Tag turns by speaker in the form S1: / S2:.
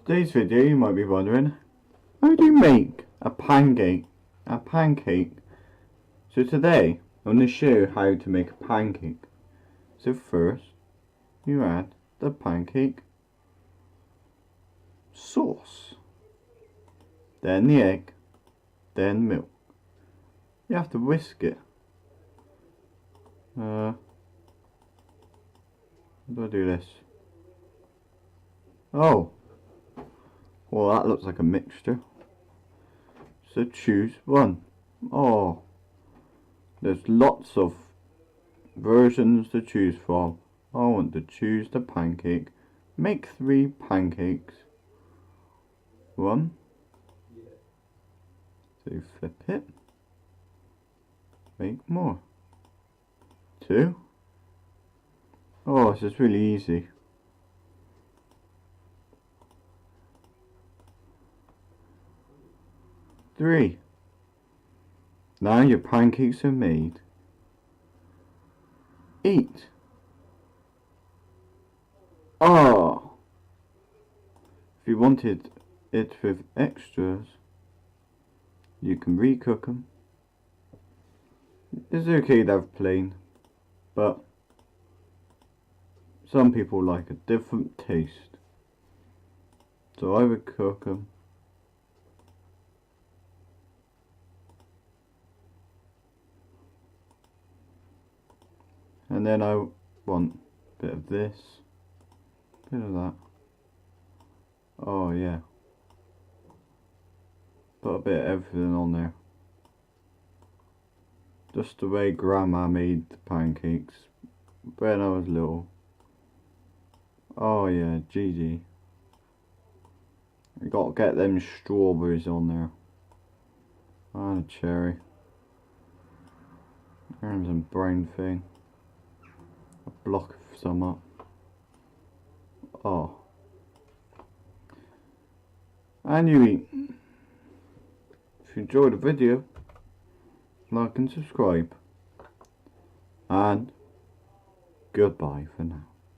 S1: Today's video, you might be wondering, how do you make a pancake? So today, I'm going to show you how to make a pancake. So first, you add the pancake sauce, then the egg, then milk. You have to whisk it. How do I do this? Oh, well, that looks like a mixture. So choose one. Oh, there's lots of versions to choose from. I want to choose the pancake. Make 3 pancakes. 1. So flip it. Make more. 2. Oh, this is really easy. 3. Now your pancakes are made. Eat. Oh! If you wanted it with extras, you can recook them. It's okay to have plain, but some people like a different taste. So I would cook them. And then I want a bit of this, a bit of that. Oh yeah. Put a bit of everything on there. Just the way Grandma made the pancakes when I was little. Oh yeah, GG. You gotta get them strawberries on there. And a cherry. And some brown thing. Block some up. Oh, and you eat. If you enjoyed the video, like and subscribe, and goodbye for now.